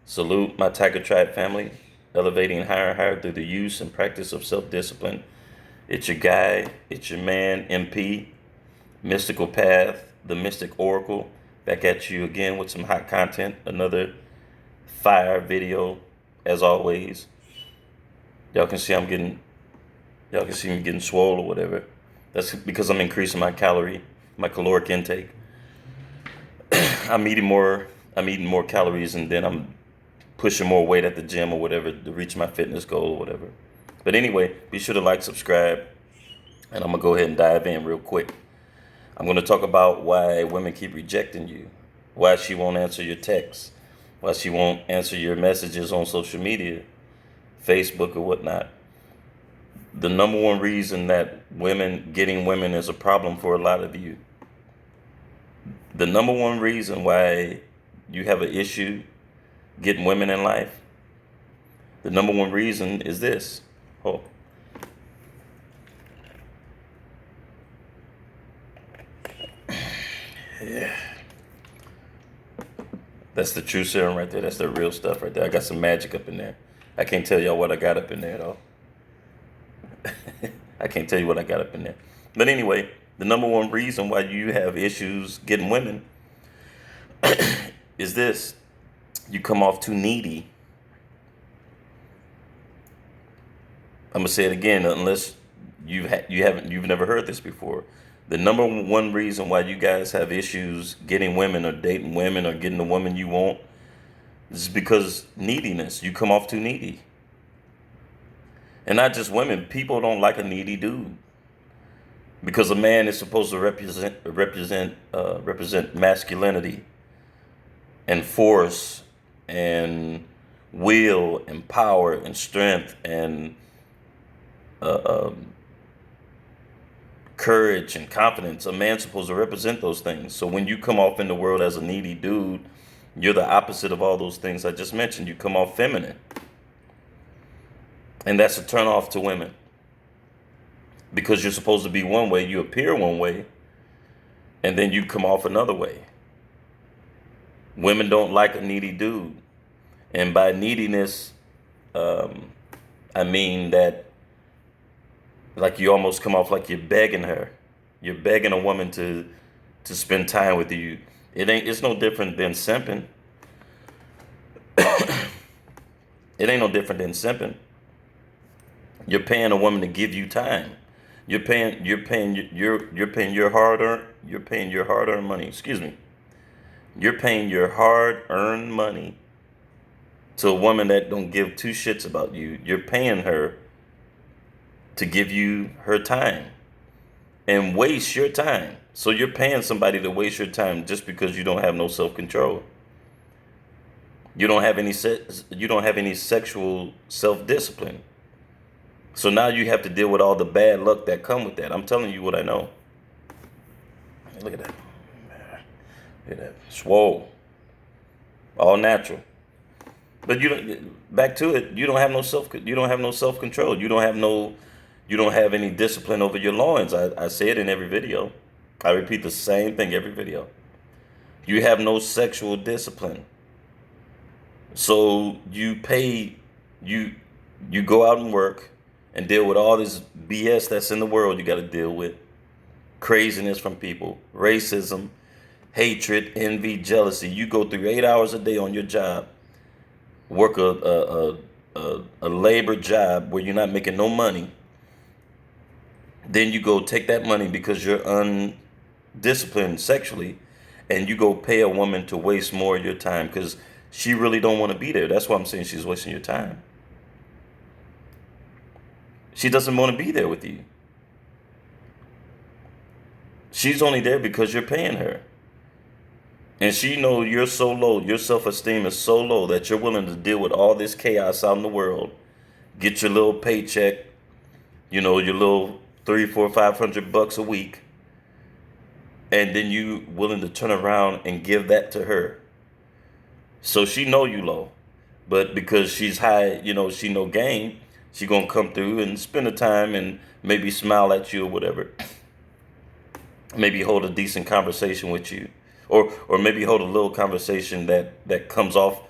Salute my Tiger Tribe family, elevating higher and higher through the use and practice of self-discipline. It's your guy, it's your man, MP, Mystical Path, the Mystic Oracle, back at you again with some hot content, another fire video, as always. Y'all can see y'all can see me getting swole or whatever. That's because I'm increasing my caloric intake. I'm eating more calories, and then I'm pushing more weight at the gym or whatever to reach my fitness goal or whatever. But anyway, be sure to like, subscribe, and I'm gonna go ahead and dive in real quick. I'm gonna talk about why women keep rejecting you, why she won't answer your texts, why she won't answer your messages on social media, Facebook or whatnot. The number one reason that getting women is a problem for a lot of you. The number one reason why you have an issue getting women in life, the number one reason is this. Oh, yeah. That's the true serum right there. That's the real stuff right there. I got some magic up in there. I can't tell y'all what I got up in there, though. I can't tell you what I got up in there. But anyway, the number one reason why you have issues getting women is this. You come off too needy. I'm gonna say it again, unless you've never heard this before. The number one reason why you guys have issues getting women or dating women or getting the woman you want is because neediness. You come off too needy. And not just women, people don't like a needy dude. Because a man is supposed to represent masculinity and force and will and power and strength and courage and confidence. A man's supposed to represent those things. So when you come off in the world as a needy dude, you're the opposite of all those things I just mentioned. You come off feminine. And that's a turn off to women. Because you're supposed to be one way, you appear one way, and then you come off another way. Women don't like a needy dude. And by neediness, I mean that like you almost come off like you're begging her. You're begging a woman to spend time with you. It's no different than simping. It ain't no different than simping. You're paying a woman to give you time. You're paying your hard earned money. Excuse me. You're paying your hard earned money to a woman that don't give two shits about you. You're paying her to give you her time and waste your time. So you're paying somebody to waste your time just because you don't have no self-control. You don't have any sexual self-discipline. So now you have to deal with all the bad luck that come with that. I'm telling you what I know. Look at that. Look at that. Swole. All natural. But back to it, you don't have no self-control. You don't have any discipline over your loins. I say it in every video. I repeat the same thing every video. You have no sexual discipline. So you go out and work and deal with all this BS that's in the world you got to deal with. Craziness from people, racism, hatred, envy, jealousy. You go through 8 hours a day on your job, work a labor job where you're not making no money. Then you go take that money because you're undisciplined sexually, and you go pay a woman to waste more of your time because she really don't want to be there. That's why I'm saying she's wasting your time. She doesn't want to be there with you. She's only there because you're paying her. And she knows you're so low, your self-esteem is so low that you're willing to deal with all this chaos out in the world, get your little paycheck, your little $300, $400, $500 a week, and then you willing to turn around and give that to her. So she know you low, but because she's high, she no game, she gonna come through and spend the time and maybe smile at you or whatever. Maybe hold a decent conversation with you, or maybe hold a little conversation that comes off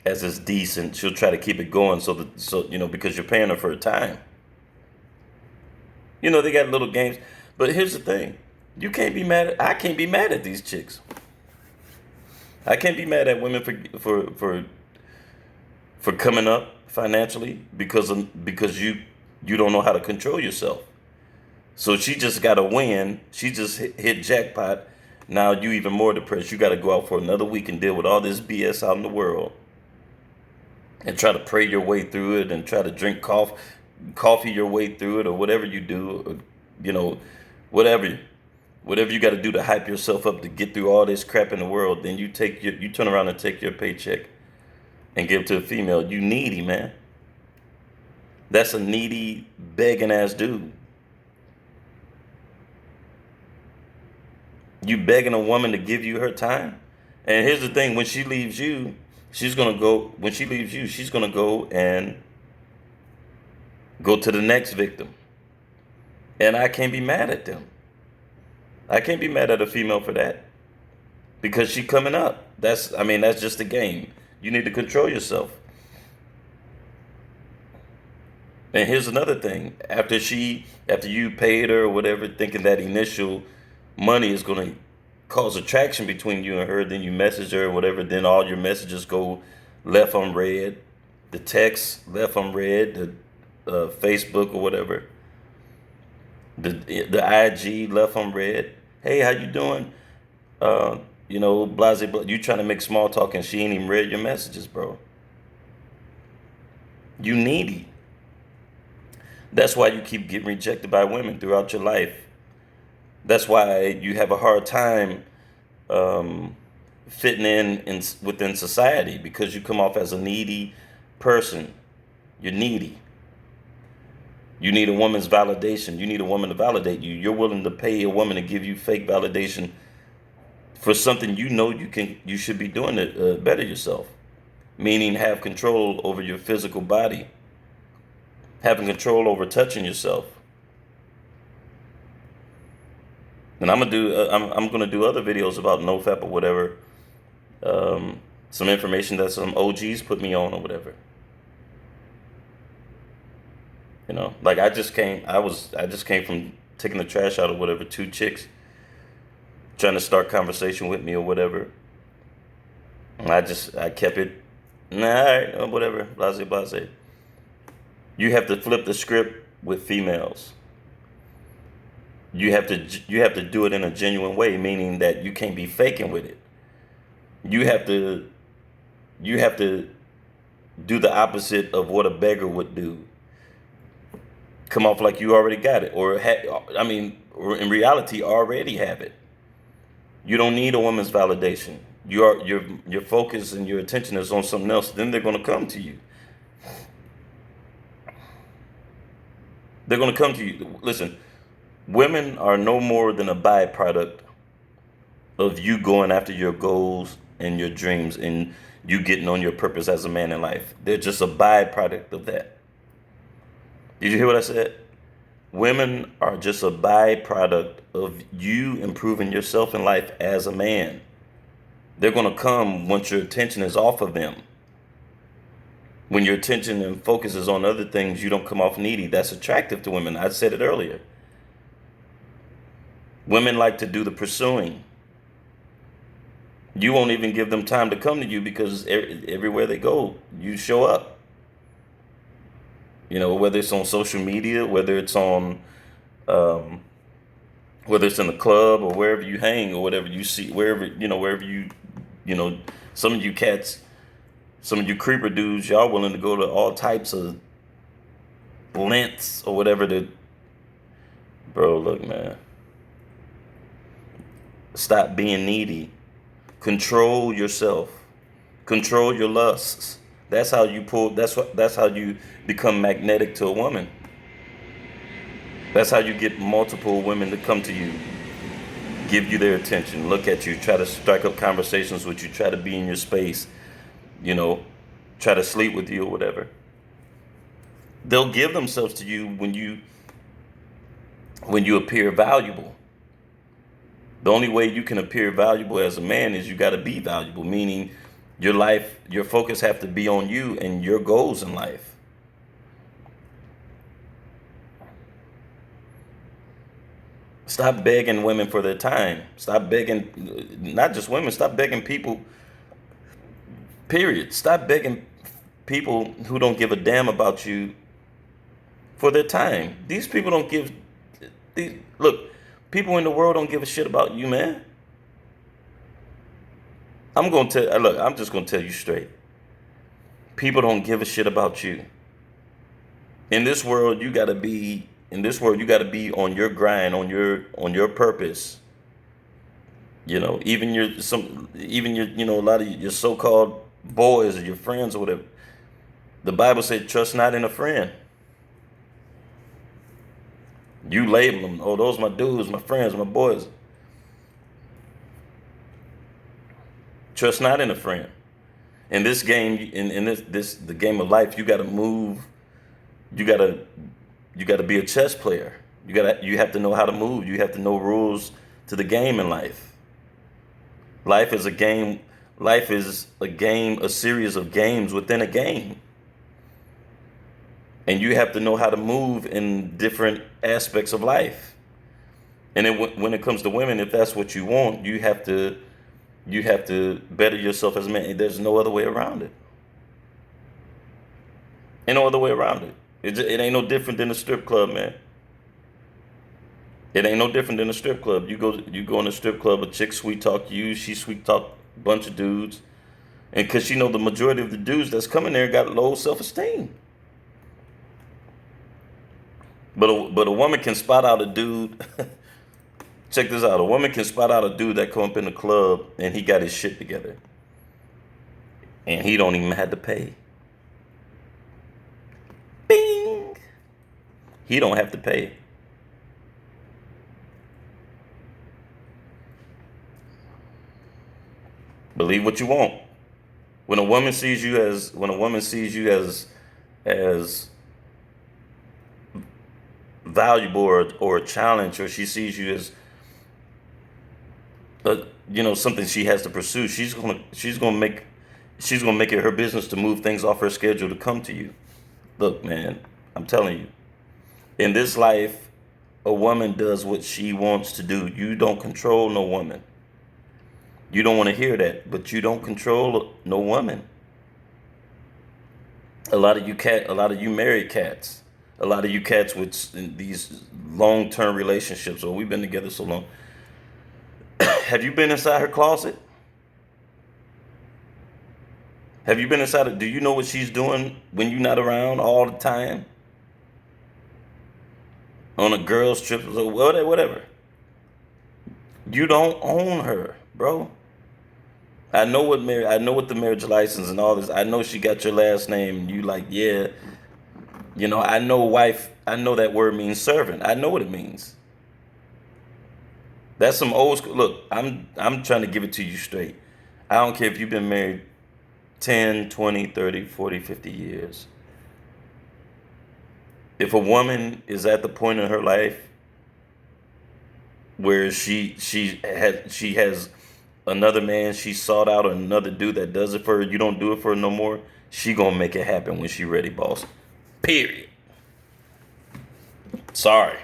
as it's decent. She'll try to keep it going so because you're paying her for her time. They got little games. But here's the thing. I can't be mad at these chicks. I can't be mad at women for coming up financially because you don't know how to control yourself. So she just got to win. She just hit jackpot. Now you even more depressed. You got to go out for another week and deal with all this BS out in the world and try to pray your way through it and try to drink coffee your way through it or whatever you do, whatever you got to do to hype yourself up to get through all this crap in the world. Then you turn around and take your paycheck and give it to a female. You needy, man. That's a needy, begging ass dude. You begging a woman to give you her time. And here's the thing, when she leaves you, she's going to go and go to the next victim. And I can't be mad at them. I can't be mad at a female for that. Because she coming up. That's just the game. You need to control yourself. And here's another thing. After you paid her or whatever, thinking that initial money is going to cause attraction between you and her, then you message her or whatever, then all your messages go left unread. The text left unread. The Facebook or whatever. The IG left unread. Hey, how you doing? Blase, you trying to make small talk and she ain't even read your messages, bro. You needy. That's why you keep getting rejected by women throughout your life. That's why you have a hard time fitting in within society, because you come off as a needy person. You're needy. You need a woman's validation. You need a woman to validate you. You're willing to pay a woman to give you fake validation for something you should be doing to better yourself. Meaning have control over your physical body. Having control over touching yourself. And I'm gonna do other videos about NoFap or whatever. Some information that some OGs put me on or whatever. Like I just came from taking the trash out or whatever. 2 chicks trying to start conversation with me or whatever. And I kept it, whatever, blase. You have to flip the script with females. You have to do it in a genuine way, meaning that you can't be faking with it. You have to do the opposite of what a beggar would do. Come off like you already got it, or in reality already have it. You don't need a woman's validation. Your focus and your attention is on something else. Then they're going to come to you. They're going to come to you. Listen, women are no more than a byproduct of you going after your goals and your dreams and you getting on your purpose as a man in life. They're just a byproduct of that. Did you hear what I said? Women are just a byproduct of you improving yourself in life as a man. They're going to come once your attention is off of them. When your attention and focus is on other things, you don't come off needy. That's attractive to women. I said it earlier. Women like to do the pursuing. You won't even give them time to come to you because everywhere they go, you show up. Whether it's on social media, whether it's in the club or wherever you hang or whatever you see, wherever you, some of you cats, some of you creeper dudes, y'all willing to go to all types of lengths or whatever bro, look, man. Stop being needy. Control yourself. Control your lusts. That's how you become magnetic to a woman. That's how you get multiple women to come to you, give you their attention, look at you, try to strike up conversations with you, try to be in your space, try to sleep with you or whatever. They'll give themselves to you when you appear valuable. The only way you can appear valuable as a man is you got to be valuable, meaning Your focus have to be on you and your goals in life. Stop begging women for their time. Stop begging, not just women, stop begging people, period. Stop begging people who don't give a damn about you for their time. These people don't give, look, people in the world don't give a shit about you, man. I'm just gonna tell you straight. People don't give a shit about you. In this world you gotta be on your grind, on your purpose. Even your a lot of your so-called boys or your friends or whatever. The Bible said, trust not in a friend. You label them, oh, those my dudes, my friends, my boys. Trust not in a friend. In this game, in this the game of life, you gotta move. You gotta be a chess player. You have to know how to move. You have to know rules to the game in life. Life is a game. Life is a game, a series of games within a game. And you have to know how to move in different aspects of life. And then when it comes to women, if that's what you want, you have to better yourself as a man. There's no other way around it. Ain't no other way around it. It ain't no different than a strip club, man. It ain't no different than a strip club. You go in a strip club, a chick sweet talk you, she sweet talk a bunch of dudes, and because she know the majority of the dudes that's coming there got low self-esteem. But a woman can spot out a dude. Check this out. A woman can spot out a dude that come up in the club and he got his shit together, and he don't even have to pay. Bing. He don't have to pay. Believe what you want. When a woman sees you as valuable or a challenge, or she sees you as something she has to pursue, she's gonna make it her business to move things off her schedule to come to you. Look, man, I'm telling you, in this life, a woman does what she wants to do. You don't control no woman. You don't want to hear that, but you don't control no woman. A lot of you married cats, a lot of you cats with these long-term relationships, or we've been together so long. Have you been inside her closet? Have you been inside it? Do you know what she's doing when you're not around all the time? On a girl's trip or whatever. You don't own her, bro. I know what the marriage license and all this. I know she got your last name. And you like, yeah. I know wife. I know that word means servant. I know what it means. That's some old school. Look, I'm trying to give it to you straight. I don't care if you've been married 10, 20, 30, 40, 50 years. If a woman is at the point in her life where she has another man she sought out, or another dude that does it for her, you don't do it for her no more, she gonna make it happen when she ready, boss. Period. Sorry.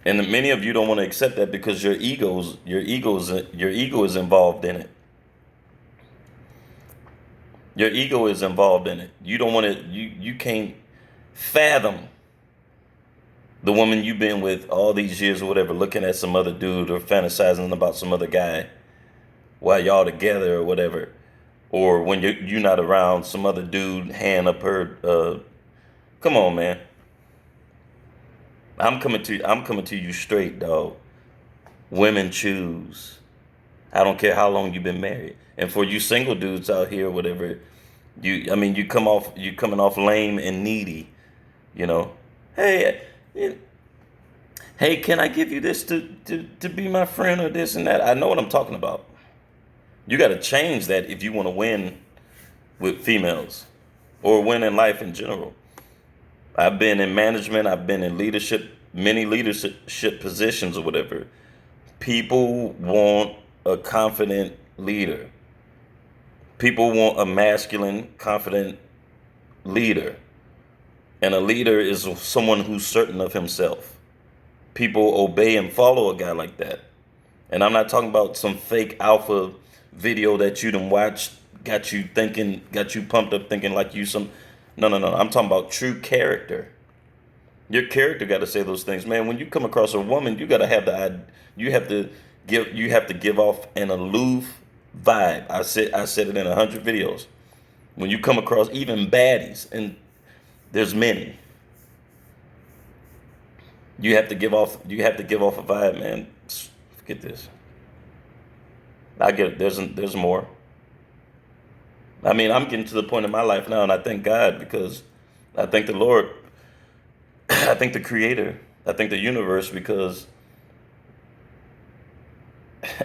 And many of you don't want to accept that because your ego is involved in it. Your ego is involved in it. You don't want to. You can't fathom the woman you've been with all these years or whatever, looking at some other dude or fantasizing about some other guy while y'all together or whatever, or when you're not around, some other dude hand up her. Come on, man. I'm coming to you straight, dog. Women choose. I don't care how long you've been married. And for you single dudes out here, whatever, you coming off lame and needy, Hey, hey, can I give you this to be my friend or this and that? I know what I'm talking about. You got to change that if you want to win with females or win in life in general. I've been in management. I've been in many leadership positions or whatever, People want a confident leader. People want a masculine, confident leader. And a leader is someone who's certain of himself. People obey and follow a guy like that. And I'm not talking about some fake alpha video that you done watched, got you thinking, got you pumped up thinking like you some. No, no, no. I'm talking about true character. Your character got to say those things, man. When you come across a woman, you got to have you have to give off an aloof vibe. I said it in 100 videos. When you come across even baddies, and there's many, you have to give off a vibe, man. Forget this. I get it. There's more. I mean, I'm getting to the point in my life now, and I thank God, because I thank the Lord, I thank the Creator, I thank the universe, because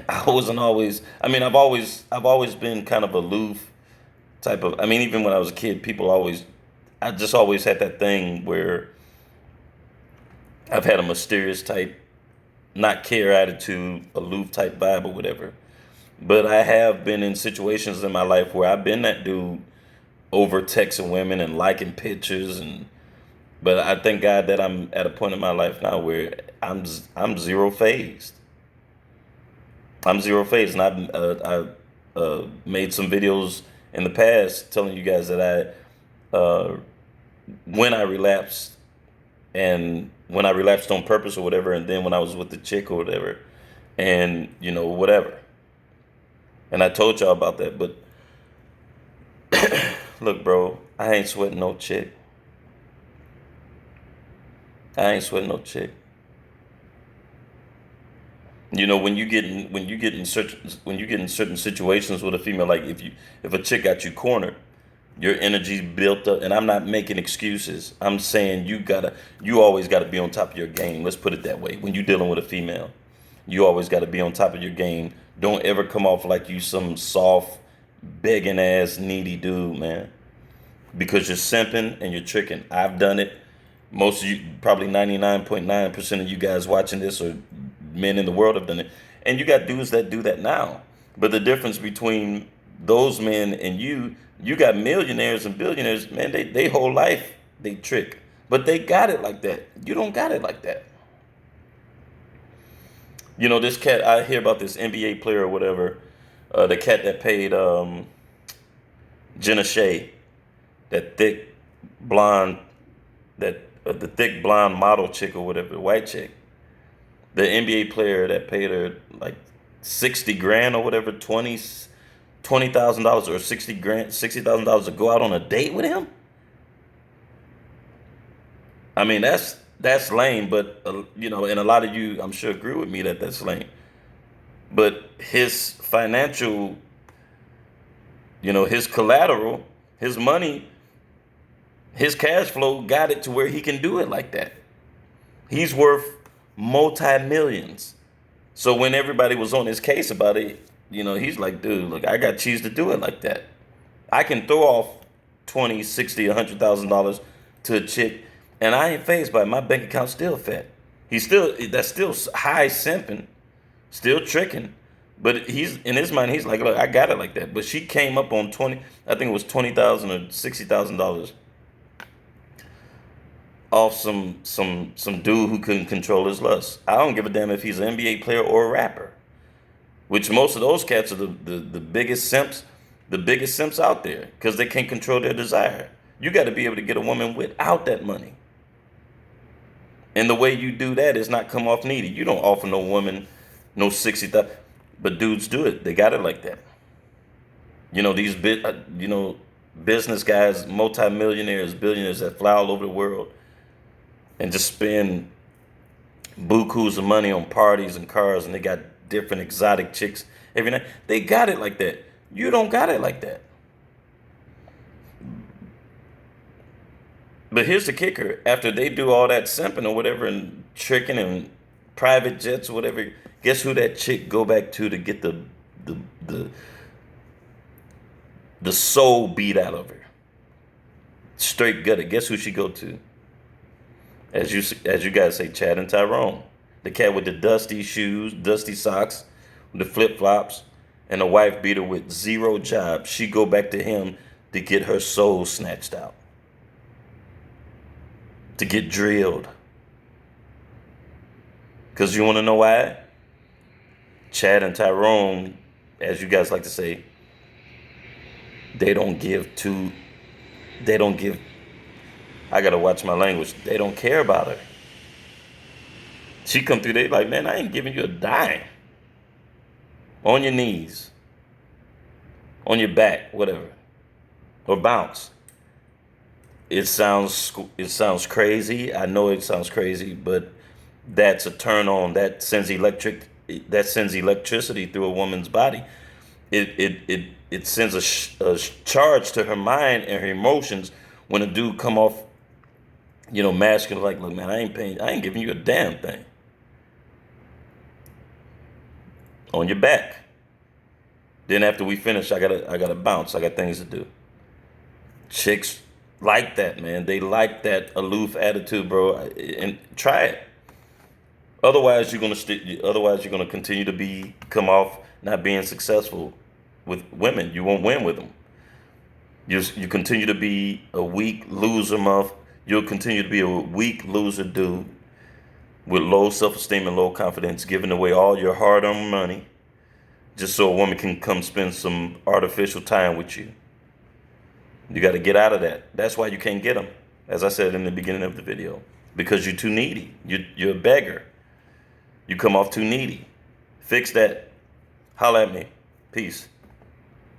I wasn't always. I mean, I've always been kind of aloof type of. I mean, even when I was a kid, people always. I just always had that thing where I've had a mysterious type, not care attitude, aloof type vibe or whatever. But I have been in situations in my life where I've been that dude over texting women and liking pictures, and but I thank God that I'm at a point in my life now where I'm zero phased. I'm zero phased, and I made some videos in the past telling you guys that when I relapsed, and when I relapsed on purpose or whatever, and then when I was with the chick or whatever, and whatever, and I told y'all about that. But look, bro, I ain't sweating no chick. I ain't sweating no chick. When you get in certain situations with a female, like if a chick got you cornered, your energy's built up, and I'm not making excuses. I'm saying you always gotta be on top of your game. Let's put it that way. When you're dealing with a female, you always gotta be on top of your game. Don't ever come off like you some soft, begging ass, needy dude, man. Because you're simping and you're tricking. I've done it. Most of you, probably 99.9% of you guys watching this, or men in the world, have done it. And you got dudes that do that now. But the difference between those men and you got millionaires and billionaires, man, they whole life they trick. But they got it like that. You don't got it like that. This cat, I hear about this NBA player or whatever, the cat that paid Jenna Shea, that thick blonde, the thick blonde model chick or whatever, the white chick, the NBA player that paid her like 60 grand or whatever, $20,000 or 60,000 to go out on a date with him. I mean, that's lame, but and a lot of you, I'm sure, agree with me that that's lame. But his financial, his collateral, his money, his cash flow got it to where he can do it like that. He's worth multi-millions. So when everybody was on his case about it, he's like, dude, look, I got cheese to do it like that. I can throw off 20, 60, $100,000 to a chick, and I ain't phased by it. My bank account's still fat. That's still high simping, still tricking. But he's in his mind, he's like, look, I got it like that. But she came up on I think it was $20,000 or $60,000 off some dude who couldn't control his lust. I don't give a damn if he's an NBA player or a rapper. Which most of those cats are the biggest simps out there, because they can't control their desire. You got to be able to get a woman without that money. And the way you do that is not come off needy. You don't offer no woman no 60,000, but dudes do it. They got it like that. These business guys, multimillionaires, billionaires that fly all over the world and just spend bukus of money on parties and cars, and they got different exotic chicks every night. They got it like that. You don't got it like that. But here's the kicker. After they do all that simping or whatever and tricking and private jets or whatever, guess who that chick go back to get the soul beat out of her? Straight gutted. Guess who she go to? As you guys say, Chad and Tyrone. The cat with the dusty shoes, dusty socks, the flip flops, and a wife beater with zero job. She go back to him to get her soul snatched out, to get drilled. Because you want to know why? Chad and Tyrone, as you guys like to say, they don't give, I got to watch my language. They don't care about her. She come through, they like, man, I ain't giving you a dime. On your knees, on your back, whatever, or bounce. It sounds crazy. I know it sounds crazy, but that's a turn on. That sends electricity through a woman's body. It sends a charge to her mind and her emotions when a dude come off, masculine, like, look, man, I ain't giving you a damn thing. On your back. Then after we finish, I gotta bounce. I got things to do. Chicks like that, man. They like that aloof attitude, bro. And try it. Otherwise, you're gonna continue to come off not being successful with women. You won't win with them. You continue to be a weak loser, You'll continue to be a weak loser dude with low self-esteem and low confidence, giving away all your hard-earned money just so a woman can come spend some artificial time with you. You got to get out of that. That's why you can't get them, as I said in the beginning of the video, because you're too needy. You're a beggar. You come off too needy. Fix that. Holla at me. Peace.